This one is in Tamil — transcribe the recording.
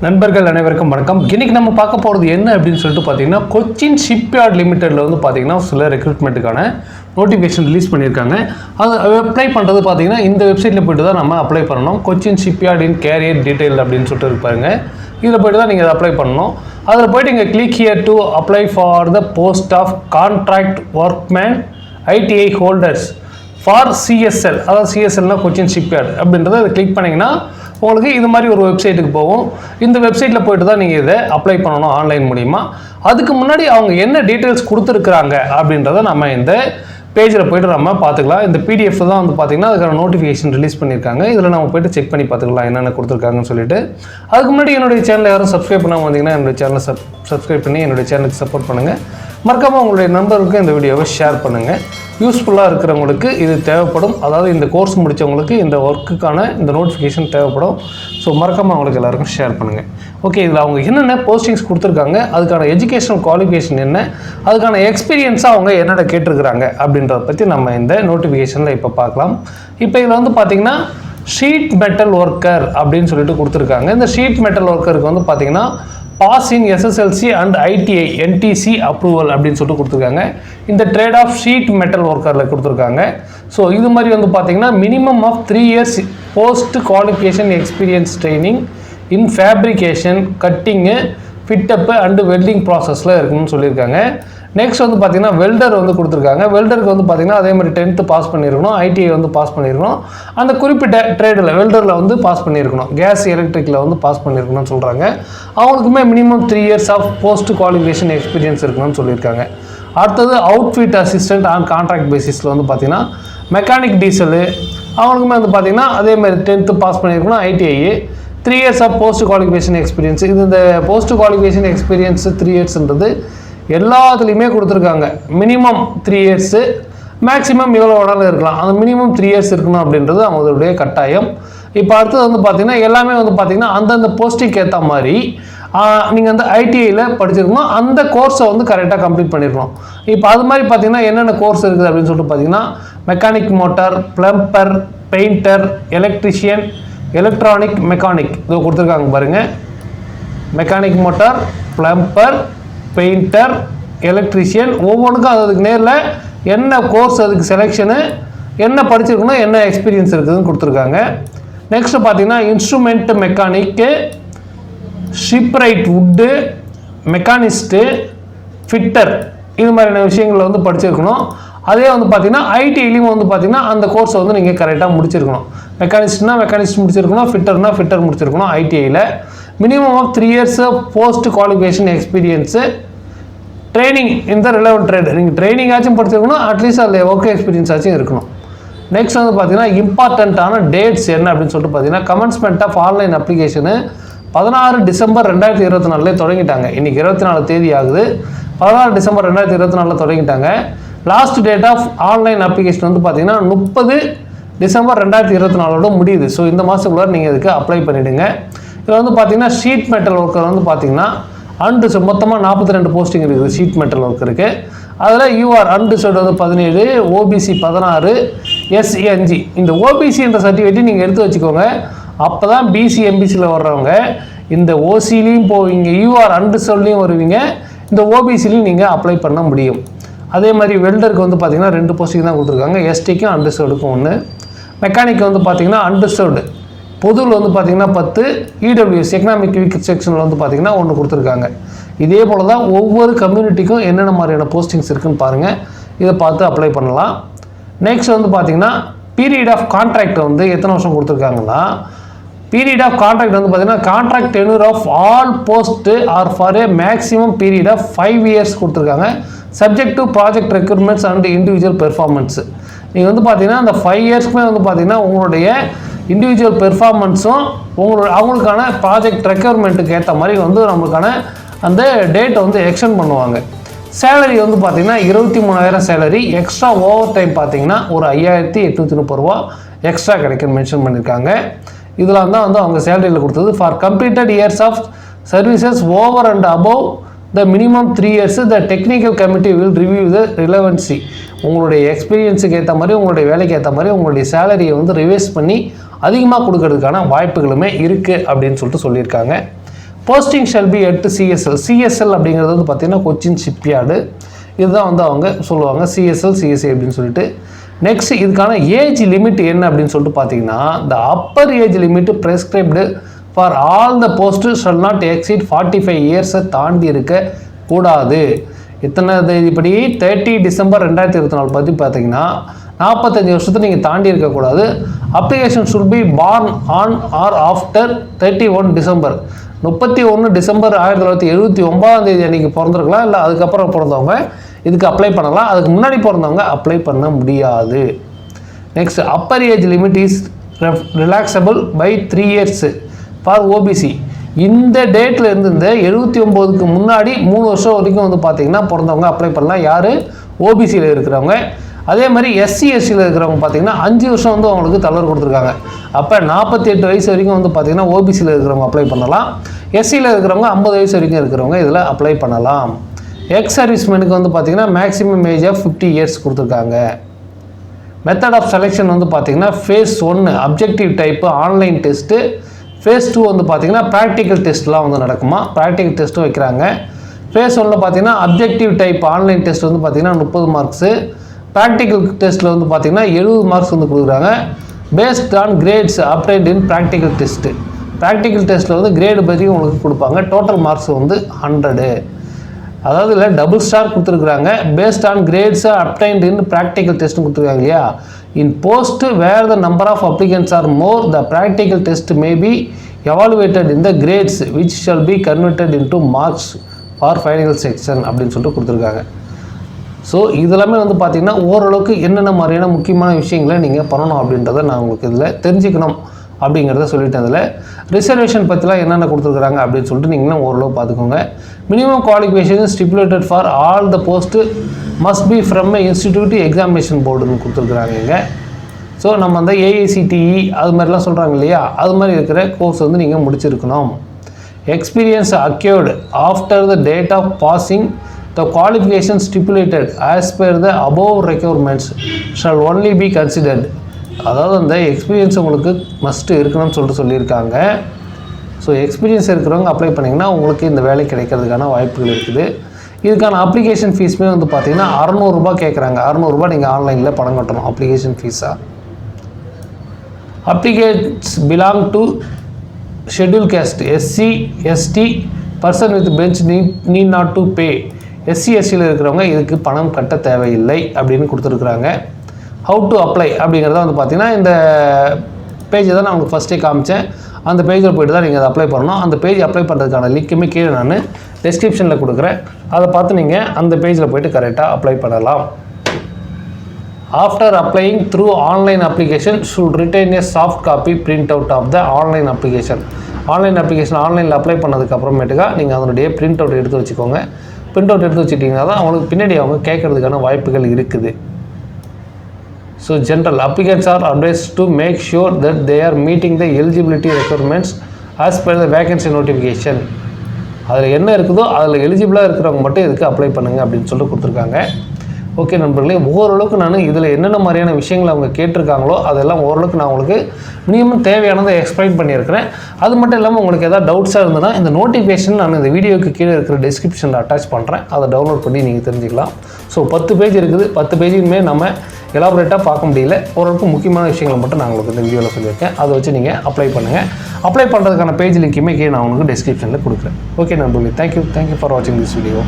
நண்பர்கள் அனைவருக்கும் வணக்கம். இன்னைக்கு நம்ம பார்க்க போகிறது என்ன அப்படின்னு சொல்லிட்டு பார்த்தீங்கன்னா, கொச்சின் ஷிப்யார்ட் லிமிடெடில் வந்து பார்த்தீங்கன்னா சில ரெக்ரூட்மெண்ட்டுக்கான நோட்டிஃபிகேஷன் ரிலீஸ் பண்ணியிருக்காங்க. அது அப்ளை பண்ணுறது பார்த்தீங்கன்னா இந்த வெப்சைட்டில் போய்ட்டு தான் நம்ம அப்ளை பண்ணணும். கொச்சின் ஷிப்யார்ட் இன் கேரியர் டீட்டெயில் அப்படின்னு சொல்லிட்டு இருப்பாங்க. இதில் போய்ட்டு தான் நீங்கள் அப்ளை பண்ணணும். அதில் போய்ட்டு இங்கே click here to apply for the post of contract workman ITI holders for CSL, அதாவது சிஎஸ்எல்னா கொச்சின் ஷிப்யார்ட் அப்படின்றத அதை கிளிக் பண்ணிங்கன்னா உங்களுக்கு இது மாதிரி ஒரு வெப்சைட்டுக்கு போகும். இந்த வெப்சைட்டில் போய்ட்டு தான் நீங்கள் இதை அப்ளை பண்ணணும் ஆன்லைன் மூலிமா. அதுக்கு முன்னாடி அவங்க என்ன டீட்டெயில்ஸ் கொடுத்துருக்குறாங்க அப்படின்றத நம்ம இந்த பேஜில் போய்ட்டு நம்ம பார்த்துக்கலாம். இந்த பிடிஎஃப் தான் வந்து பார்த்திங்கன்னா அதுக்கான நோட்டிஃபிகேஷன் ரிலீஸ் பண்ணியிருக்காங்க. இதில் நம்ம போய்ட்டு செக் பண்ணி பார்த்துக்கலாம் என்னென்ன கொடுத்துருக்காங்கன்னு சொல்லிட்டு. அதுக்கு முன்னாடி என்னுடைய சேனலை யாரும் சப்ஸ்கிரைப் பண்ணாமல் வந்தீங்கன்னா என்னுடைய சேனலை சப்ஸ்கிரைப் பண்ணி என்னுடைய சேனலுக்கு சப்போர்ட் பண்ணுங்கள். மறக்காமல் உங்களுடைய நண்பர்களுக்கு இந்த வீடியோவை ஷேர் பண்ணுங்கள். யூஸ்ஃபுல்லாக இருக்கிறவங்களுக்கு இது தேவைப்படும். அதாவது இந்த கோர்ஸ் முடித்தவங்களுக்கு இந்த ஒர்க்குக்கான இந்த நோட்டிஃபிகேஷன் தேவைப்படும். ஸோ மறக்காமல் அவங்களுக்கு எல்லாருக்கும் ஷேர் பண்ணுங்கள். ஓகே, இதில் அவங்க என்னென்ன போஸ்டிங்ஸ் கொடுத்துருக்காங்க, அதுக்கான எஜுகேஷனல் குவாலிஃபிகேஷன் என்ன, அதுக்கான எக்ஸ்பீரியன்ஸாக அவங்க என்னென்ன கேட்டிருக்கிறாங்க அப்படின்றத பற்றி நம்ம இந்த நோட்டிஃபிகேஷனில் இப்போ பார்க்கலாம். இப்போ இதில் வந்து பார்த்திங்கன்னா ஷீட் மெட்டல் ஒர்க்கர் அப்படின்னு சொல்லிட்டு கொடுத்துருக்காங்க. இந்த ஷீட் மெட்டல் ஒர்க்கருக்கு வந்து பார்த்திங்கன்னா pass in SSLC and ITI NTC approval அப்படின்னு சொல்லிட்டு கொடுத்துருக்காங்க. இந்த ட்ரேட் ஆஃப் ஷீட் மெட்டல் ஒர்க்கரில் கொடுத்துருக்காங்க. ஸோ இது மாதிரி வந்து பார்த்தீங்கன்னா minimum of 3 years post qualification experience training in fabrication, cutting, fit up and welding ப்ராசஸில் இருக்குன்னு சொல்லியிருக்காங்க. நெக்ஸ்ட் வந்து பார்த்திங்கன்னா வெல்டர் வந்து கொடுத்துருக்காங்க. வெல்டருக்கு வந்து பார்த்திங்கன்னா அதே மாதிரி 10th பாஸ் பண்ணியிருக்கணும், ஐடிஐ வந்து பாஸ் பண்ணியிருக்கணும், அந்த குறிப்பிட்ட ட்ரேடில் வெல்டரில் வந்து பாஸ் பண்ணியிருக்கணும், கேஸ் எலக்ட்ரிக்கில் வந்து பாஸ் பண்ணியிருக்கணும்னு சொல்கிறாங்க. அவங்களுக்குமே minimum 3 years of post qualification experience இருக்கணும்னு சொல்லியிருக்காங்க. அடுத்தது அவுட்ஃபிட் அசிஸ்டன்ட் ஆன் கான்ட்ராக்ட் பேசிஸில் வந்து பார்த்திங்கன்னா மெக்கானிக் டீசலு, அவங்களுக்குமே வந்து பார்த்திங்கன்னா அதேமாதிரி 10th பாஸ் பண்ணியிருக்கணும், ITI 3 years of post qualification experience. இது இந்த போஸ்ட் குவாலிஃபிகேஷன் எக்ஸ்பீரியன்ஸு 3 yearsன்றது எல்லாத்துலேயுமே கொடுத்துருக்காங்க. மினிமம் 3 years, மேக்ஸிமம் எவ்வளோ வேணாலும் இருக்கலாம். அந்த மினிமம் 3 years இருக்கணும் அப்படின்றது அவங்களுடைய கட்டாயம். இப்போ அடுத்தது வந்து பார்த்திங்கன்னா எல்லாமே வந்து பார்த்திங்கன்னா அந்தந்த போஸ்டிங்க்கு ஏற்ற மாதிரி நீங்கள் வந்து ஐடிஐயில் படிச்சிருக்கணும், அந்த கோர்ஸை வந்து கரெக்டாக கம்ப்ளீட் பண்ணியிருக்கணும். இப்போ அது மாதிரி பார்த்திங்கன்னா என்னென்ன கோர்ஸ் இருக்குது அப்படின்னு சொல்லிட்டு பார்த்திங்கன்னா mechanic motor, plumber, painter, electrician, electronic, mechanic இதை கொடுத்துருக்காங்க பாருங்கள். Mechanic motor, plumber, painter, electrician, ஒவ்வொன்றுக்கும் அதுக்கு நேரில் என்ன கோர்ஸ், அதுக்கு செலெக்ஷனு, என்ன படிச்சிருக்கணும், என்ன எக்ஸ்பீரியன்ஸ் இருக்குதுன்னு கொடுத்துருக்காங்க. நெக்ஸ்ட்டு பார்த்தீங்கன்னா instrument mechanic, shipwright wood, machinist, fitter, இது மாதிரியான விஷயங்களில் வந்து படிச்சிருக்கணும். அதே வந்து பார்த்திங்கன்னா ஐடிலையும் வந்து பார்த்திங்கன்னா அந்த கோர்ஸை வந்து நீங்கள் கரெக்டாக முடிச்சிருக்கணும். மெக்கானிஸ்ட்னா மெக்கானிஸ்ட் முடிச்சிருக்கணும், ஃபிட்டர்னா ஃபிட்டர் முடிச்சிருக்கணும். ஐடிஐயில் minimum of 3 years post qualification experience, training இந்த ரிலவெண்ட் ட்ரேட், நீங்கள் ட்ரைனிங் ஆச்சும் படிச்சிருக்கணும், அட்லீஸ்ட் அதில் ஒர்க் எக்ஸ்பீரியன்ஸ் ஆச்சும் இருக்கணும். நெக்ஸ்ட் வந்து பார்த்தீங்கன்னா இம்பார்ட்டண்ட்டான டேட்ஸ் என்ன அப்படின்னு சொல்லிட்டு பார்த்தீங்கன்னா commencement of online application 16 December 2024 தொடங்கிட்டாங்க. இன்றைக்கி 24 தேதி ஆகுது. 16 டிசம்பர் 2024 தொடங்கிட்டாங்க. Last date of online application வந்து பார்த்தீங்கன்னா 30 டிசம்பர் 2024 முடியுது. ஸோ இந்த மாதத்துக்குள்ளே நீங்கள் இதுக்கு அப்ளை பண்ணிவிடுங்க. இதில் வந்து பார்த்தீங்கன்னா ஷீட் மெட்டல் ஒர்க்கர் வந்து பார்த்தீங்கன்னா அன்ரிசர்வ் மொத்தமாக 42 போஸ்டிங் இருக்குது ஷீட் மெட்டல் ஒர்க்கருக்கு. அதில் யூஆர் அன்ரிசர்வ்டு வந்து 17, ஓபிசி 16, எஸ்என்ஜி. இந்த ஓபிசின்ற சர்டிஃபிகேட்டை நீங்கள் எடுத்து வச்சுக்கோங்க. அப்போ தான் பிசி எம்பிசியில் வர்றவங்க இந்த ஓசிலையும் போவீங்க, யூஆர் அன்ரிசர்வ்லையும் வருவீங்க, இந்த ஓபிசிலையும் நீங்கள் அப்ளை பண்ண முடியும். அதே மாதிரி வெல்டருக்கு வந்து பார்த்திங்கன்னா 2 போஸ்டிங் தான் கொடுத்துருக்காங்க, எஸ்டிக்கும் அன்ரிசர்வ்டுக்கும் 1. மெக்கானிக் வந்து பார்த்திங்கன்னா அன்ரிசர்வ்டு பொதுவில் வந்து பார்த்திங்கன்னா 10, இடபிள்யூஎஸ் எக்கனாமிக் வீக் செக்ஷனில் வந்து பார்த்திங்கன்னா 1 கொடுத்துருக்காங்க. இதே போல் தான் ஒவ்வொரு கம்யூனிட்டிக்கும் என்னென்ன மாதிரியான போஸ்டிங்ஸ் இருக்குதுன்னு பாருங்கள், இதை பார்த்து அப்ளை பண்ணலாம். நெக்ஸ்ட் வந்து பார்த்திங்கன்னா பீரியட் ஆஃப் கான்ட்ராக்ட் வந்து எத்தனை வருஷம் கொடுத்துருக்காங்கன்னா, பீரியட் ஆஃப் கான்ட்ராக்ட் வந்து பார்த்திங்கன்னா contract tenure of all post are for a maximum period of 5 years கொடுத்துருக்காங்க, subject to project requirements and individual performance. நீங்கள் வந்து பார்த்திங்கன்னா அந்த 5 yearsக்குமே வந்து பார்த்திங்கன்னா உங்களுடைய இண்டிவிஜுவல் பெர்ஃபார்மன்ஸும் அவங்களுக்கான ப்ராஜெக்ட் ரெக்யர்மெண்ட்டுக்கு ஏற்ற மாதிரி வந்து நம்மளுக்கான அந்த டேட்டை வந்து எக்ஸ்டெண்ட் பண்ணுவாங்க. சேலரி வந்து பார்த்திங்கன்னா 23,000 சேலரி, எக்ஸ்ட்ரா ஓவர் டைம் பார்த்திங்கன்னா ஒரு 5,830 ரூபா எக்ஸ்ட்ரா கிடைக்குன்னு மென்ஷன் பண்ணியிருக்காங்க. இதில் தான் வந்து அவங்க சேலரியில் கொடுத்தது. For completed years of services over and above the minimum 3 years the technical committee will review the relevancy. உங்களுடைய எக்ஸ்பீரியன்ஸுக்கு ஏற்ற மாதிரி, உங்களுடைய வேலைக்கு ஏற்ற மாதிரி உங்களுடைய சேலரியை வந்து ரிவைஸ் பண்ணி அதிகமாக கொடுக்கறதுக்கான வாய்ப்புகளுமே இருக்குது அப்படின்னு சொல்லிட்டு சொல்லியிருக்காங்க. Posting shall be at CSL அப்படிங்கிறது வந்து பார்த்தீங்கன்னா கொச்சின் ஷிப்யார்டு. இதுதான் வந்து அவங்க சொல்லுவாங்க சிஎஸ்எல் சிஎஸ்சி அப்படின்னு சொல்லிட்டு. நெக்ஸ்ட் இதுக்கான ஏஜ் லிமிட் என்ன அப்படின்னு சொல்லிட்டு பார்த்தீங்கன்னா the upper age limit prescribed for all the post shall not exceed 45 இயர்ஸை தாண்டி இருக்கக்கூடாது. இத்தனை தேதிப்படி 30 டிசம்பர் 2024 பற்றி பார்த்தீங்கன்னா 45 வருஷத்தை நீங்கள் தாண்டி இருக்கக்கூடாது. Application should be born on or after 31 December 31 December 1979 அன்றைக்கி பிறந்திருக்கலாம், இல்லை அதுக்கப்புறம் பிறந்தவங்க இதுக்கு அப்ளை பண்ணலாம். அதுக்கு முன்னாடி பிறந்தவங்க அப்ளை பண்ண முடியாது. Next upper age limit is relaxable by 3 years for OBC. இந்த டேட்டில் இருந்து இந்த 79க்கு முன்னாடி 3 வருஷம் வரைக்கும் வந்து பார்த்தீங்கன்னா பிறந்தவங்க அப்ளை பண்ணலாம். யார்? ஓபிசியில் இருக்கிறவங்க. அதே மாதிரி எஸ்சி எஸ்சியில் இருக்கிறவங்க பார்த்தீங்கன்னா 5 வருஷம் வந்து அவங்களுக்கு தளர்வு கொடுத்துருக்காங்க. அப்போ 48 வயசு வரைக்கும் வந்து பார்த்தீங்கன்னா ஓபிசியில் இருக்கிறவங்க அப்ளை பண்ணலாம். எஸ்சியில் இருக்கிறவங்க 50 வயசு வரைக்கும் இருக்கிறவங்க இதில் அப்ளை பண்ணலாம். எக்ஸ் சர்வீஸ்மேனுக்கு வந்து பார்த்தீங்கன்னா மேக்ஸிமம் ஏஜ் ஆஃப் 50 இயர்ஸ் கொடுத்துருக்காங்க. மெத்தட் ஆஃப் செலெக்ஷன் வந்து பார்த்தீங்கன்னா phase 1 objective type online test, phase 2 வந்து பார்த்தீங்கன்னா ப்ராக்டிக்கல் டெஸ்ட்லாம் வந்து நடக்குமா, ப்ராக்டிக்கல் டெஸ்ட்டும் வைக்கிறாங்க. ஃபேஸ் 1ல் பார்த்தீங்கன்னா அப்ஜெக்டிவ் டைப் ஆன்லைன் டெஸ்ட் வந்து பார்த்தீங்கன்னா 30 மார்க்ஸு, ப்ராக்டிக்கல் டெஸ்ட்டில் வந்து பார்த்தீங்கன்னா 70 மார்க்ஸ் வந்து கொடுக்குறாங்க. Based on grades obtained in practical test. Practical டெஸ்ட்டில் வந்து கிரேடு பற்றி உங்களுக்கு கொடுப்பாங்க. டோட்டல் மார்க்ஸ் வந்து 100. அதாவது இல்லை டபுள் ஸ்டார் கொடுத்துருக்குறாங்க. Based on grades obtained in practical டெஸ்ட்னு கொடுத்துருக்காங்க இல்லையா. In post where the number of applicants are more the practical test may be evaluated in the grades which shall be converted into marks for final section அப்படின்னு சொல்லிட்டு கொடுத்துருக்காங்க. ஸோ இதெல்லாமே வந்து பார்த்திங்கன்னா ஓரளவுக்கு என்னென்ன மாதிரியான முக்கியமான விஷயங்களை நீங்கள் பண்ணணும் அப்படின்றத நான் உங்களுக்கு இதில் தெரிஞ்சுக்கணும் அப்படிங்கிறத சொல்லிட்டேன். அதில் ரிசர்வேஷன் பற்றிலாம் என்னென்ன கொடுத்துருக்குறாங்க அப்படின்னு சொல்லிட்டு நீங்களும் ஓரளவு பார்த்துக்கோங்க. Minimum qualification stipulated for all the post must be from a institute examination போர்டுன்னு கொடுத்துருக்குறாங்க இங்கே. ஸோ நம்ம அந்த ஏஐசிடிஇ அது மாதிரிலாம் சொல்கிறாங்க இல்லையா, அது மாதிரி இருக்கிற கோர்ஸ் வந்து நீங்கள் முடிச்சிருக்கணும். Experience acquired after the date of passing the qualification stipulated as per the above requirements shall only be considered. அதாவது அந்த எக்ஸ்பீரியன்ஸ் உங்களுக்கு மஸ்ட்டு இருக்கணும்னு சொல்லிட்டு சொல்லியிருக்காங்க. ஸோ எக்ஸ்பீரியன்ஸ் இருக்கிறவங்க அப்ளை பண்ணிங்கன்னா உங்களுக்கு இந்த வேலை கிடைக்கிறதுக்கான வாய்ப்புகள் இருக்குது. இதுக்கான அப்ளிகேஷன் ஃபீஸுமே வந்து பார்த்தீங்கன்னா 600 ரூபாய் கேட்குறாங்க. 600 ரூபாய் நீங்கள் ஆன்லைனில் பணம் கட்டணும் அப்ளிகேஷன் ஃபீஸாக. Applicants belong to schedule caste SC ST person with bench need not to pay. SC எஸ்சியில் இருக்கிறவங்க இதுக்கு பணம் கட்ட தேவையில்லை அப்படின்னு கொடுத்துருக்குறாங்க. ஹவு டு அப்ளை அப்படிங்கிறத வந்து பார்த்தீங்கன்னா இந்த பேஜை தான் நான் உங்களுக்கு ஃபஸ்ட்டே காமிச்சேன். அந்த பேஜில் போய்ட்டு தான் நீங்கள் அதை அப்ளை பண்ணணும். அந்த பேஜ் அப்ளை பண்ணுறதுக்கான லிங்க்குமே கீழே நான் டிஸ்கிரிப்ஷனில் கொடுக்குறேன். அதை பார்த்து நீங்கள் அந்த பேஜில் போய்ட்டு கரெக்டாக அப்ளை பண்ணலாம். After applying through online application should retain a soft copy print out of the online application. Online application ஆன்லைனில் அப்ளை பண்ணதுக்கு அப்புறமேட்டுக்கா நீங்கள் அதனுடைய பிரிண்ட் அவுட் எடுத்து வச்சுக்கோங்க. பிரிண்ட் அவுட் எடுத்து வச்சுட்டிங்கன்னா தான் அவங்களுக்கு பின்னாடி அவங்க கேட்கறதுக்கான வாய்ப்புகள் இருக்குது. So general applicants are advised to make sure that they are meeting the eligibility requirements as per the vacancy notification. அதில் என்ன இருக்குதோ அதில் எலிஜிபிளாக இருக்கிறவங்க மட்டும் இதுக்கு அப்ளை பண்ணுங்கள் அப்படின்னு சொல்லிட்டு கொடுத்துருக்காங்க. ஓகே நண்பர்களே, ஓரளவுக்கு நான் இதில் என்னென்ன மாதிரியான விஷயங்கள் அவங்க கேட்டிருக்காங்களோ அதெல்லாம் ஓரளவுக்கு நான் உங்களுக்கு மினிமம் தேவையானதை எக்ஸ்பிளைன் பண்ணியிருக்கிறேன். அது மட்டும் இல்லாமல் உங்களுக்கு எதாவது டவுட்ஸாக இருந்ததுன்னா இந்த நோட்டிஃபிகேஷன் நான் இந்த வீடியோக்கு கீழே இருக்கிற டிஸ்கிரிப்ஷனில் அட்டாச் பண்ணுறேன். அதை டவுன்லோட் பண்ணி நீங்கள் தெரிஞ்சுக்கலாம். ஸோ 10 பேஜ் இருக்குது. 10 பேஜுமே நம்ம எலாபரேட்டாக பார்க்க முடியல. ஓரளவுக்கு முக்கியமான விஷயங்களை மட்டும் நான் உங்களுக்கு இந்த வீடியோவில் சொல்லியிருக்கேன். அதை வச்சு நீங்கள் அப்ளை பண்ணுங்கள். அப்ளை பண்ணுறதுக்கான பேஜ் லிங்க்குமே கீழே நான் உங்களுக்கு டிஸ்கிரிப்ஷனில் கொடுக்குறேன். ஓகே நண்பர்களே, தேங்க்யூ ஃபார் வாட்சிங் திஸ் வீடியோ.